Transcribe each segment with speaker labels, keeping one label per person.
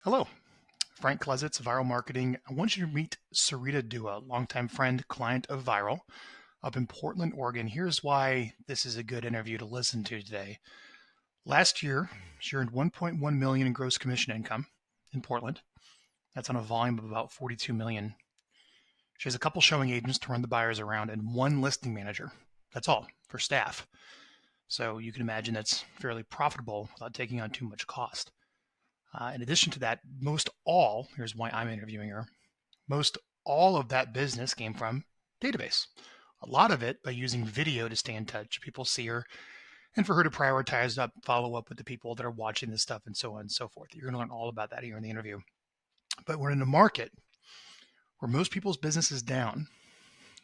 Speaker 1: Hello, Frank Klesitz, Vyral Marketing. I want you to meet Sarita Dua, longtime friend, client of Vyral, up in Portland, Oregon. Here's why this is a good interview to listen to today. Last year, she earned 1.1 million in gross commission income in Portland. That's on a volume of about 42 million. She has a couple showing agents to run the buyers around and one listing manager. That's all for staff. So you can imagine that's fairly profitable without taking on too much cost. In addition to that, here's why I'm interviewing her, most all of that business came from database. A lot of it by using video to stay in touch. People see her and for her to prioritize follow up with the people that are watching this stuff and so on and so forth. You're going to learn all about that here in the interview. But we're in a market where most people's business is down,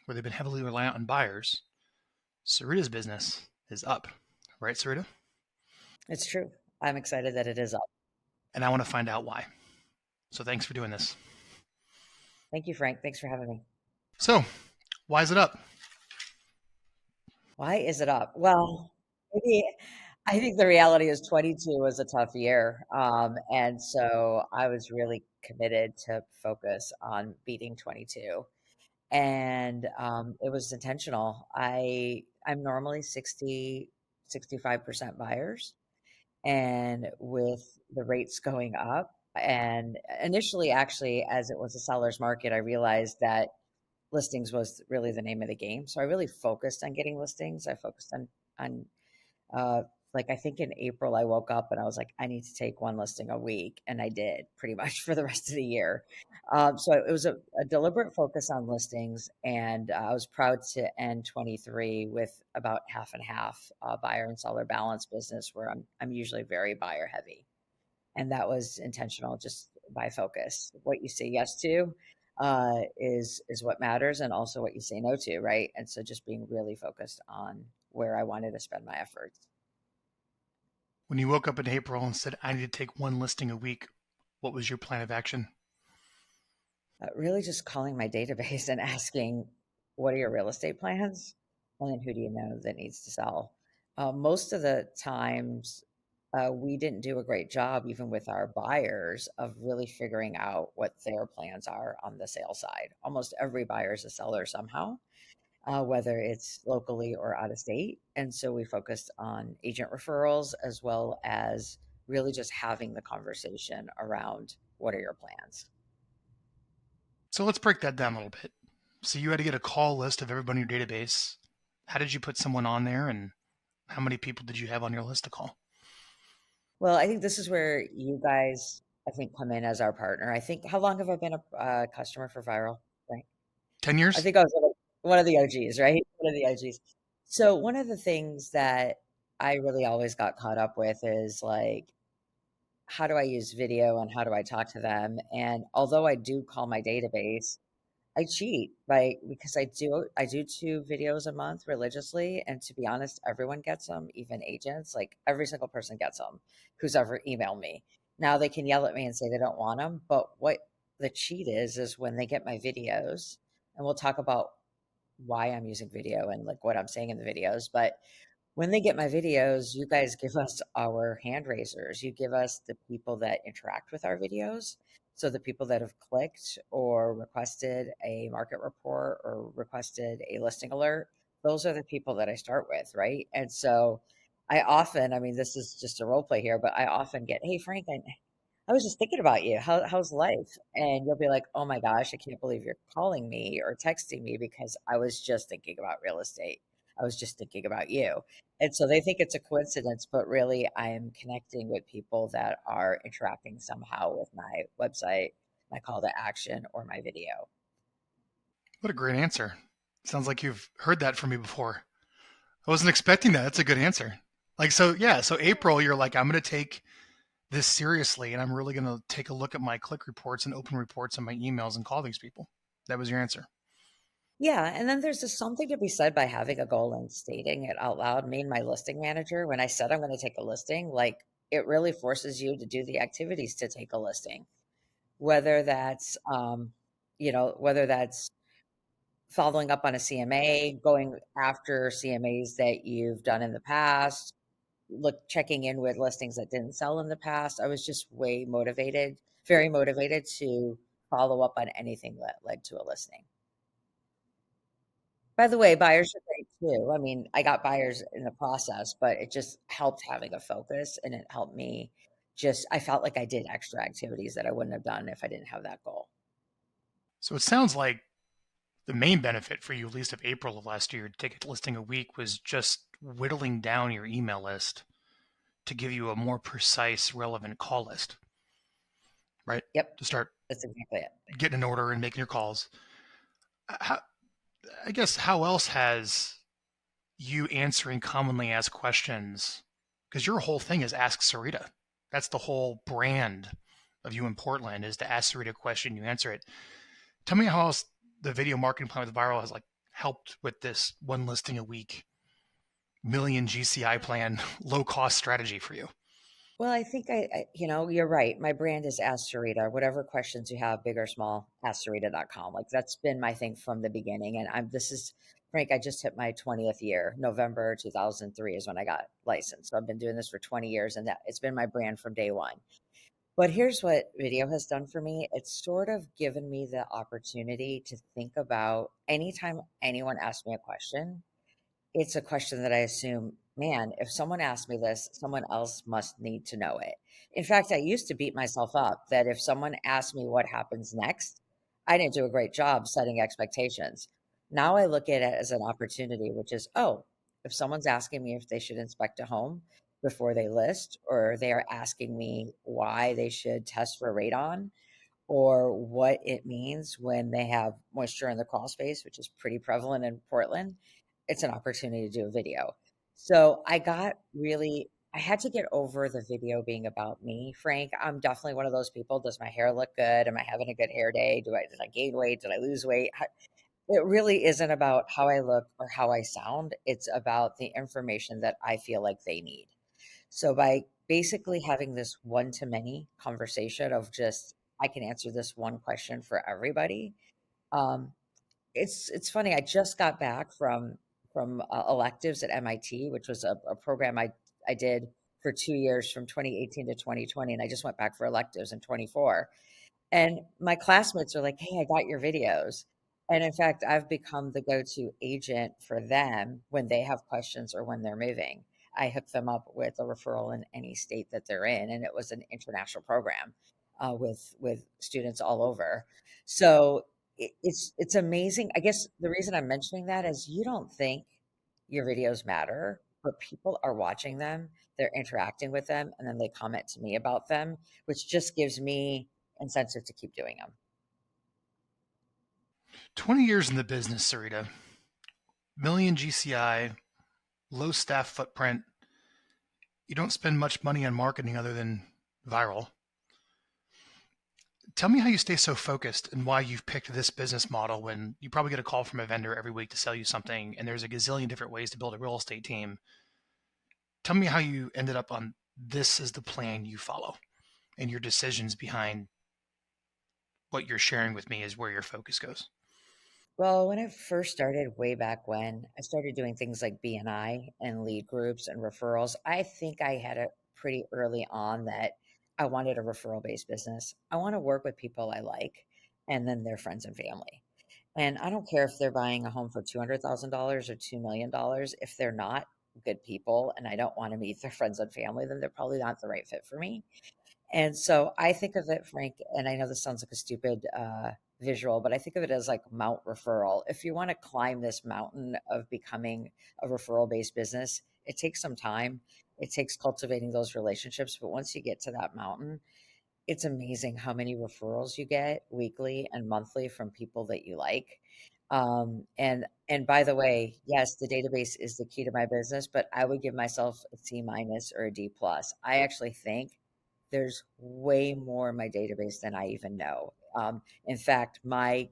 Speaker 1: where they've been heavily reliant on buyers. Sarita's business is up. Right, Sarita?
Speaker 2: It's true. I'm excited that it is up.
Speaker 1: And I want to find out why. So thanks for doing this.
Speaker 2: Thank you, Frank. Thanks for having me.
Speaker 1: So, why is it up?
Speaker 2: Why is it up? Well, maybe I think the reality is 22 was a tough year. And so I was really committed to focus on beating 22. And it was intentional. I'm normally 65% buyers. And with the rates going up, and initially, actually, as it was a seller's market, I realized that listings was really the name of the game. So I really focused on getting listings. I focused on uh, like I think in April I woke up and I was like, I need to take one listing a week, and I did pretty much for the rest of the year. So it was a deliberate focus on listings, and I was proud to end 23 with about half and half buyer and seller balance business, where I'm usually very buyer heavy, and that was intentional, just by focus. What you say yes to is what matters, and also what you say no to, right? And so just being really focused on where I wanted to spend my efforts.
Speaker 1: When you woke up in April and said, I need to take one listing a week, what was your plan of action?
Speaker 2: Really just calling my database and asking, what are your real estate plans? And then who do you know that needs to sell? Most of the times, we didn't do a great job, even with our buyers, of really figuring out what their plans are on the sale side. Almost every buyer is a seller somehow, whether it's locally or out of state. And so we focused on agent referrals, as well as really just having the conversation around, what are your plans?
Speaker 1: So let's break that down a little bit. So you had to get a call list of everybody in your database. How did you put someone on there, and how many people did you have on your list to call?
Speaker 2: Well, I think this is where you guys, I think, come in as our partner. I think, how long have I been a customer for Viral? Right.
Speaker 1: 10
Speaker 2: I
Speaker 1: years?
Speaker 2: think I was one of the OGs, right? One of the OGs. So one of the things that I really always got caught up with is like, how do I use video and how do I talk to them? And although I do call my database, I cheat by because I do 2 videos a month religiously, and to be honest, everyone gets them, even agents. Like every single person gets them who's ever emailed me. Now they can yell at me and say they don't want them, but what the cheat is when they get my videos, and we'll talk about why I'm using video and like what I'm saying in the videos, but when they get my videos, you guys give us our hand raisers. You give us the people that interact with our videos. So the people that have clicked or requested a market report or requested a listing alert, those are the people that I start with, right? And so I mean, this is just a role play here, but I often get, hey, Frank, I was just thinking about you. How's life? And you'll be like, oh my gosh, I can't believe you're calling me or texting me because I was just thinking about real estate. I was just thinking about you. And so they think it's a coincidence, but really I am connecting with people that are interacting somehow with my website, my call to action, or my video.
Speaker 1: What a great answer. Sounds like you've heard that from me before. I wasn't expecting that. That's a good answer. So April, you're like, I'm going to take this seriously and I'm really going to take a look at my click reports and open reports and my emails and call these people. That was your answer.
Speaker 2: Yeah, and then there's just something to be said by having a goal and stating it out loud. Me and my listing manager, when I said I'm going to take a listing, like it really forces you to do the activities to take a listing, whether that's whether that's following up on a CMA, going after CMAs that you've done in the past, look checking in with listings that didn't sell in the past. I was just way motivated very motivated to follow up on anything that led to a listing. By the way, buyers are great too. I mean, I got buyers in the process, but it just helped having a focus and it helped me just, I felt like I did extra activities that I wouldn't have done if I didn't have that goal.
Speaker 1: So it sounds like the main benefit for you, at least of April of last year, to take a listing a week, was just whittling down your email list to give you a more precise, relevant call list, right?
Speaker 2: Yep,
Speaker 1: To start
Speaker 2: that's exactly it.
Speaker 1: getting in order and making your calls. How, I guess how else has you answering commonly asked questions? Because your whole thing is Ask Sarita. That's the whole brand of you in Portland is to ask Sarita a question, you answer it. Tell me how else the video marketing plan with Vyral has like helped with this one listing a week, million GCI plan, low cost strategy for you.
Speaker 2: Well, I think you're right. My brand is Ask Sarita. Whatever questions you have, big or small, AskSarita.com. Like that's been my thing from the beginning. And this is, Frank, I just hit my 20th year. November 2003 is when I got licensed. So I've been doing this for 20 years and that it's been my brand from day one. But here's what video has done for me. It's sort of given me the opportunity to think about anytime anyone asks me a question, it's a question that I assume, man, if someone asked me this, someone else must need to know it. In fact, I used to beat myself up that if someone asked me what happens next, I didn't do a great job setting expectations. Now I look at it as an opportunity, which is, oh, if someone's asking me if they should inspect a home before they list, or they are asking me why they should test for radon, or what it means when they have moisture in the crawl space, which is pretty prevalent in Portland, it's an opportunity to do a video. So I had to get over the video being about me, Frank. I'm definitely one of those people. Does my hair look good? Am I having a good hair day? Did I gain weight? Did I lose weight? It really isn't about how I look or how I sound. It's about the information that I feel like they need. So by basically having this one to many conversation of just I can answer this one question for everybody. Um, it's funny. I just got back from electives at MIT, which was a program I did for 2 years from 2018 to 2020, and I just went back for electives in 24. And my classmates are like, "Hey, I got your videos." And in fact, I've become the go-to agent for them when they have questions or when they're moving. I hook them up with a referral in any state that they're in, and it was an international program with students all over. So it's amazing. I guess the reason I'm mentioning that is you don't think your videos matter, but people are watching them, they're interacting with them, and then they comment to me about them, which just gives me incentive to keep doing them.
Speaker 1: 20 years in the business, Sarita, million GCI, low staff footprint. You don't spend much money on marketing other than Vyral. Tell me how you stay so focused and why you've picked this business model when you probably get a call from a vendor every week to sell you something, and there's a gazillion different ways to build a real estate team. Tell me how you ended up on this as the plan you follow and your decisions behind what you're sharing with me is where your focus goes.
Speaker 2: Well, when I first started way back when, I started doing things like BNI and lead groups and referrals. I think I had it pretty early on that I wanted a referral based business. I want to work with people I like and then their friends and family. And I don't care if they're buying a home for $200,000 or $2 million. If they're not good people and I don't want to meet their friends and family, then they're probably not the right fit for me. And so I think of it, Frank, and I know this sounds like a stupid visual, but I think of it as like Mount Referral. If you want to climb this mountain of becoming a referral based business, it takes some time. It takes cultivating those relationships. But once you get to that mountain, it's amazing how many referrals you get weekly and monthly from people that you like. And by the way, yes, the database is the key to my business, but I would give myself a C minus or a D plus. I actually think there's way more in my database than I even know. In fact, my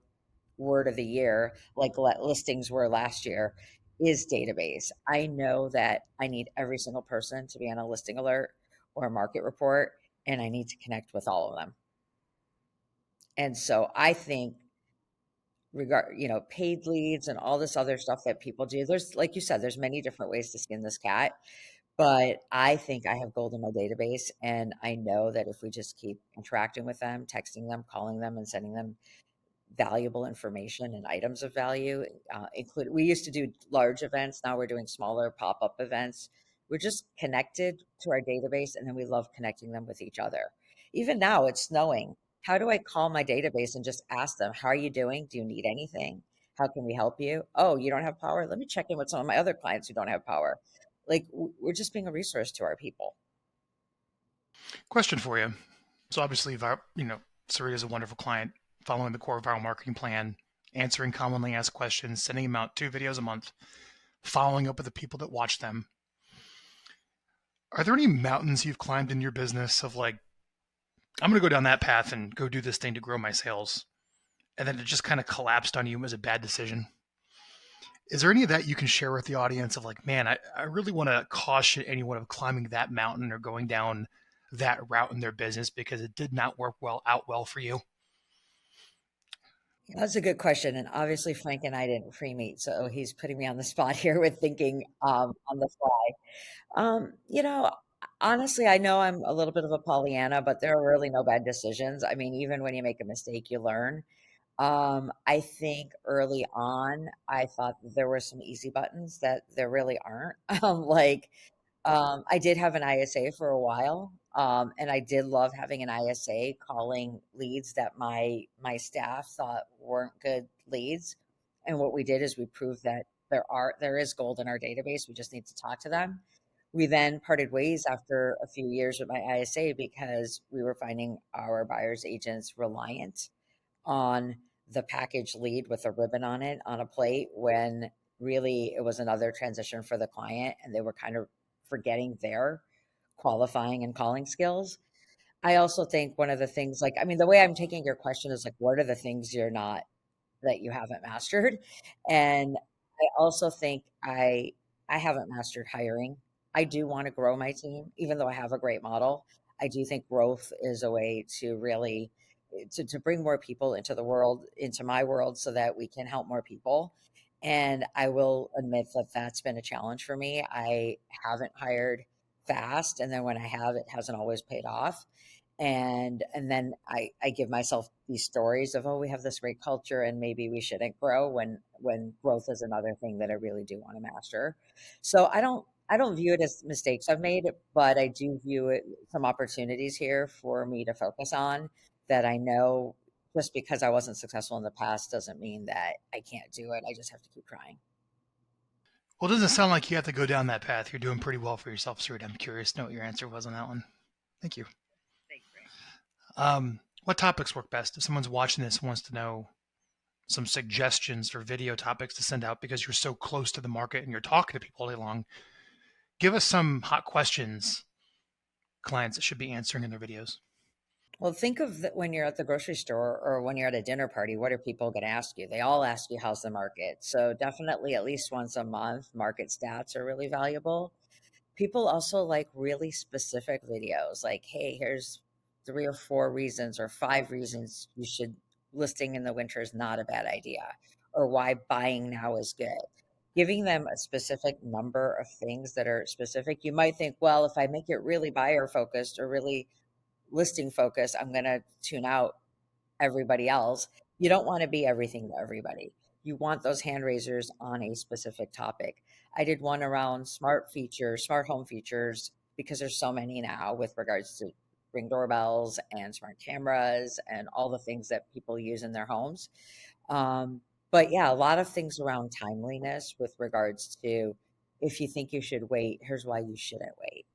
Speaker 2: word of the year, like listings were last year, is database. I know that I need every single person to be on a listing alert or a market report, and I need to connect with all of them. And so I think paid leads and all this other stuff that people do. There's, like you said, there's many different ways to skin this cat. But I think I have gold in my database, and I know that if we just keep interacting with them, texting them, calling them, and sending them valuable information and items of value. Include we used to do large events. Now we're doing smaller pop-up events. We're just connected to our database, and then we love connecting them with each other. Even now, it's snowing. How do I call my database and just ask them, "How are you doing? Do you need anything? How can we help you? Oh, you don't have power? Let me check in with some of my other clients who don't have power." Like we're just being a resource to our people.
Speaker 1: Question for you. So obviously, Sarita is a wonderful client, following the core viral marketing plan, answering commonly asked questions, sending them out 2 videos a month, following up with the people that watch them. Are there any mountains you've climbed in your business of like, I'm going to go down that path and go do this thing to grow my sales, and then it just kind of collapsed on you as a bad decision? Is there any of that you can share with the audience of like, man, I really want to caution anyone of climbing that mountain or going down that route in their business because it did not work well for you?
Speaker 2: That's a good question, and obviously Frank and I didn't pre-meet, so he's putting me on the spot here with thinking on the fly. You know, honestly, I know I'm a little bit of a Pollyanna, but there are really no bad decisions. I mean, even when you make a mistake, you learn. I think early on, I thought that there were some easy buttons that there really aren't. Like I did have an ISA for a while, and I did love having an ISA calling leads that my staff thought weren't good leads. And what we did is we proved that there is gold in our database. We just need to talk to them. We then parted ways after a few years with my ISA because we were finding our buyers agents reliant on the package lead with a ribbon on it on a plate when really it was another transition for the client and they were kind of forgetting their qualifying and calling skills. I also think one of the things, like, I mean, the way I'm taking your question is like, what are the things you're not that you haven't mastered. And I also think I haven't mastered hiring. I do want to grow my team, even though I have a great model. I do think growth is a way to really to bring more people into the world, into my world, so that we can help more people. And I will admit that that's been a challenge for me. I haven't hired fast, and then when I have, it hasn't always paid off. And then I give myself these stories of, oh, we have this great culture and maybe we shouldn't grow when growth is another thing that I really do want to master. So I don't view it as mistakes I've made, but I do view it some opportunities here for me to focus on that I know just because I wasn't successful in the past doesn't mean that I can't do it. I just have to keep trying.
Speaker 1: Well, it doesn't sound like you have to go down that path. You're doing pretty well for yourself, Sarita. I'm curious to know what your answer was on that one. Thank you.
Speaker 2: Thanks, Frank.
Speaker 1: What topics work best? If someone's watching this and wants to know some suggestions for video topics to send out because you're so close to the market and you're talking to people all day long, give us some hot questions clients that should be answering in their videos.
Speaker 2: Well, think of when you're at the grocery store or when you're at a dinner party, what are people going to ask you? They all ask you, how's the market? So, definitely at least once a month, market stats are really valuable. People also like really specific videos like, hey, here's 3 or 4 reasons or 5 reasons you should listing in the winter is not a bad idea, or why buying now is good. Giving them a specific number of things that are specific. You might think, well, if I make it really buyer focused or really listing focused, I'm going to tune out everybody else. You don't want to be everything to everybody. You want those hand raisers on a specific topic. I did one around smart features, smart home features, because there's so many now with regards to ring doorbells and smart cameras and all the things that people use in their homes. But yeah, a lot of things around timeliness with regards to if you think you should wait, here's why you shouldn't wait.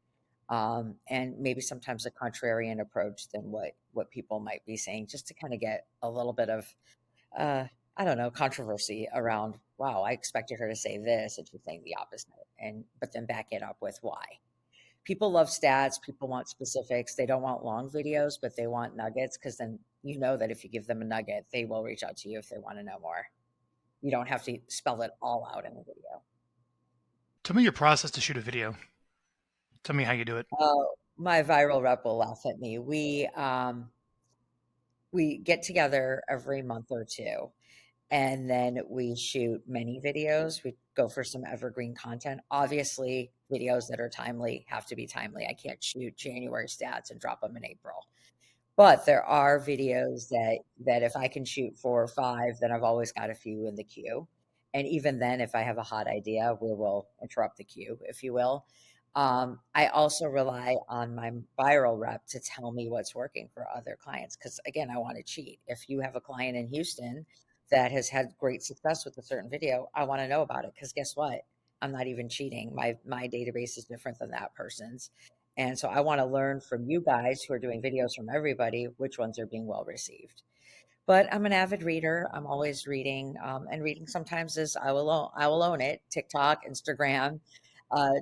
Speaker 2: And maybe sometimes a contrarian approach than what people might be saying, just to kind of get a little bit of uh, I don't know, controversy around. Wow, I expected her to say this, and she's saying the opposite, and but then back it up with why. People love stats. People want specifics. They don't want long videos, but they want nuggets because then you know that if you give them a nugget, they will reach out to you if they want to know more. You don't have to spell it all out in the video.
Speaker 1: Tell me your process to shoot a video. Tell me how you do it.
Speaker 2: Oh, my viral rep will laugh at me. We get together every month or two, And then we shoot many videos. We go for some evergreen content. Obviously, videos that are timely have to be timely. I can't shoot January stats and drop them in April. But there are videos that if I can shoot 4 or 5, then I've always got a few in the queue. And even then, if I have a hot idea, we will interrupt the queue, if you will. I also rely on my viral rep to tell me what's working for other clients because, again, I want to cheat. If you have a client in Houston that has had great success with a certain video, I want to know about it because guess what? I'm not even cheating. My database is different than that person's. And so I want to learn from you guys who are doing videos from everybody, which ones are being well received. But I'm an avid reader. I'm always reading, and reading sometimes is I will own it. TikTok, Instagram,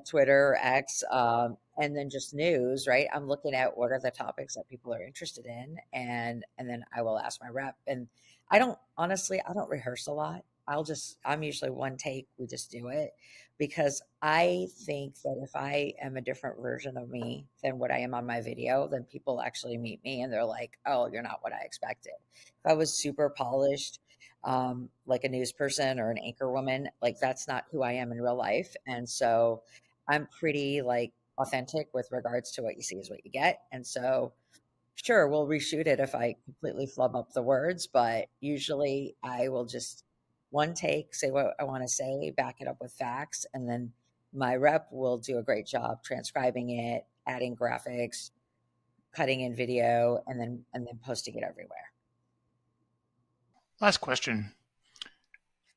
Speaker 2: Twitter, X, and then just news. Right? I'm looking at what are the topics that people are interested in, and then I will ask my rep. And I don't honestly, I don't rehearse a lot. I'm usually one take. We just do it because I think that if I am a different version of me than what I am on my video, then people actually meet me and they're like, "Oh, you're not what I expected." If I was super polished, like a news person or an anchor woman, like that's not who I am in real life. And so I'm pretty like authentic with regards to what you see is what you get. And so sure, we'll reshoot it if I completely flub up the words, but usually I will just one take, say what I want to say, back it up with facts, and then my rep will do a great job transcribing it, adding graphics, cutting in video, and then posting it everywhere.
Speaker 1: Last question.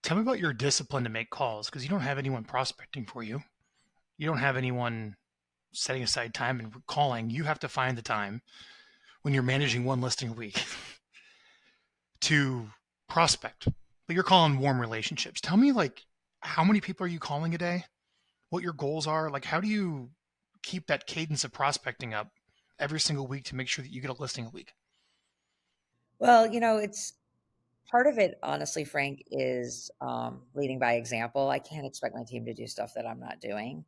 Speaker 1: Tell me about your discipline to make calls because you don't have anyone prospecting for you. You don't have anyone setting aside time and calling. You have to find the time when you're managing one listing a week to prospect. But you're calling warm relationships. Tell me, like, how many people are you calling a day? What your goals are? Like, how do you keep that cadence of prospecting up every single week to make sure that you get a listing a week?
Speaker 2: Well, it's part of it, honestly, Frank, is leading by example. I can't expect my team to do stuff that I'm not doing.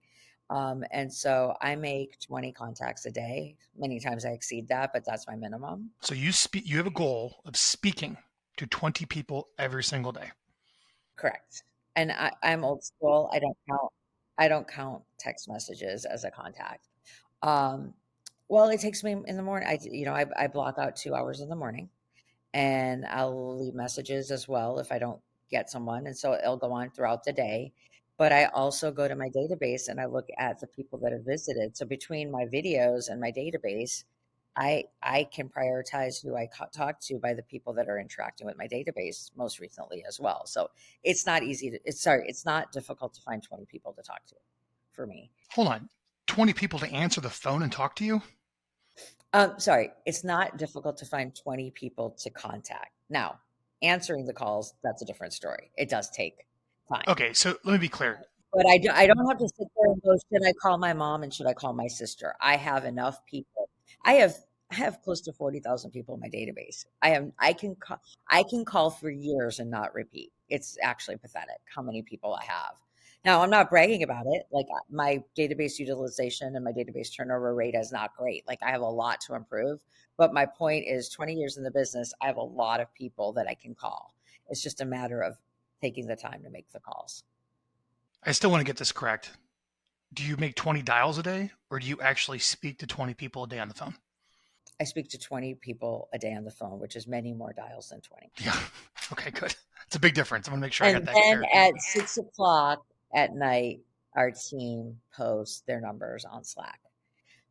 Speaker 2: And so I make 20 contacts a day. Many times I exceed that, but that's my minimum.
Speaker 1: So you have a goal of speaking to 20 people every single day.
Speaker 2: Correct. And I'm old school. I don't count text messages as a contact. Um, well, it takes me in the morning. I block out 2 hours in the morning and I'll leave messages as well if I don't get someone. And so it'll go on throughout the day. But I also go to my database and I look at the people that have visited. So between my videos and my database, I can prioritize who I talk to by the people that are interacting with my database most recently as well. So it's not easy to, it's not difficult to find 20 people to talk to for me.
Speaker 1: Hold on. 20 people to answer the phone and talk to you?
Speaker 2: Sorry, it's not difficult to find 20 people to contact. Now, answering the calls, that's a different story. It does take time.
Speaker 1: Okay, so let me be clear.
Speaker 2: But I don't have to sit there and go, should I call my mom and should I call my sister? I have enough people. I have I have close to 40,000 people in my database. I can call for years and not repeat. It's actually pathetic how many people I have. Now, I'm not bragging about it. Like my database utilization and my database turnover rate is not great. Like I have a lot to improve. But my point is 20 years in the business, I have a lot of people that I can call. It's just a matter of taking the time to make the calls.
Speaker 1: I still want to get this correct. Do you make 20 dials a day or do you actually speak to 20 people a day on the phone?
Speaker 2: I speak to 20 people a day on the phone, which is many more dials than 20.
Speaker 1: Yeah. Okay, good. It's a big difference. I want to make sure I got
Speaker 2: And
Speaker 1: that
Speaker 2: then
Speaker 1: clear.
Speaker 2: at 6 o'clock at night, our team posts their numbers on Slack.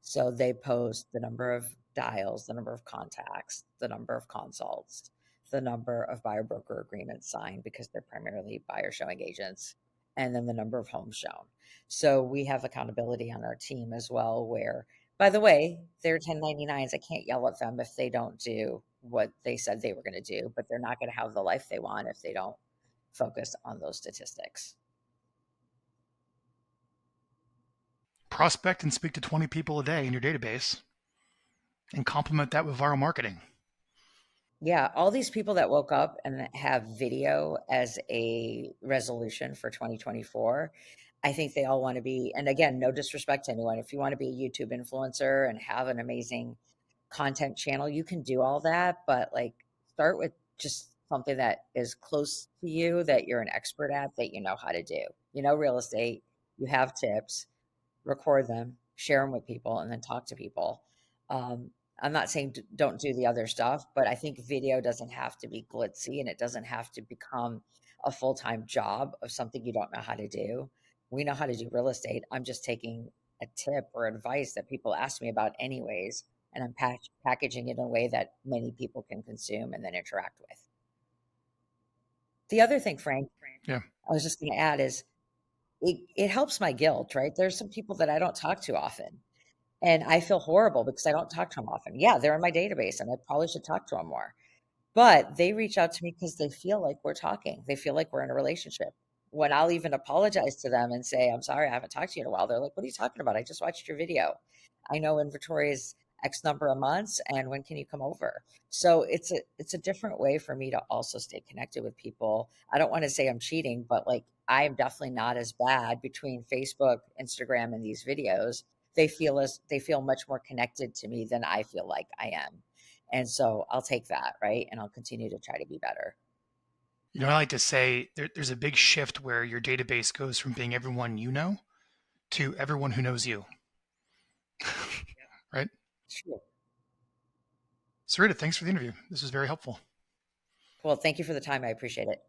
Speaker 2: So they post the number of dials, the number of contacts, the number of consults, the number of buyer broker agreements signed because they're primarily buyer showing agents, and then the number of homes shown. So we have accountability on our team as well, where, by the way, they're 1099s. I can't yell at them if they don't do what they said they were going to do, but they're not going to have the life they want if they don't focus on those statistics.
Speaker 1: Prospect and speak to 20 people a day in your database and complement that with viral marketing.
Speaker 2: Yeah, all these people that woke up and have video as a resolution for 2024, I think they all want to be, and again, no disrespect to anyone. If you want to be a YouTube influencer and have an amazing content channel, you can do all that, but like start with just something that is close to you that you're an expert at that you know how to do. You know real estate, you have tips, record them, share them with people, and then talk to people. Um, I'm not saying don't do the other stuff, but I think video doesn't have to be glitzy and it doesn't have to become a full time job of something you don't know how to do. We know how to do real estate. I'm just taking a tip or advice that people ask me about, anyways, and I'm packaging it in a way that many people can consume and then interact with. The other thing, Frank,
Speaker 1: Yeah.
Speaker 2: I was just going to add is it helps my guilt, right? There's some people that I don't talk to often. And I feel horrible because I don't talk to them often. Yeah, they're in my database and I probably should talk to them more. But they reach out to me because they feel like we're talking. They feel like we're in a relationship. When I'll even apologize to them and say, I'm sorry, I haven't talked to you in a while, they're like, what are you talking about? I just watched your video. I know inventory is X number of months, and when can you come over? So it's a different way for me to also stay connected with people. I don't want to say I'm cheating, but like I'm definitely not as bad between Facebook, Instagram, and these videos. They feel much more connected to me than I feel like I am. And so I'll take that, right? And I'll continue to try to be better.
Speaker 1: I like to say there's a big shift where your database goes from being everyone you know to everyone who knows you, right?
Speaker 2: Sure.
Speaker 1: Sarita, thanks for the interview. This was very helpful.
Speaker 2: Well, thank you for the time. I appreciate it.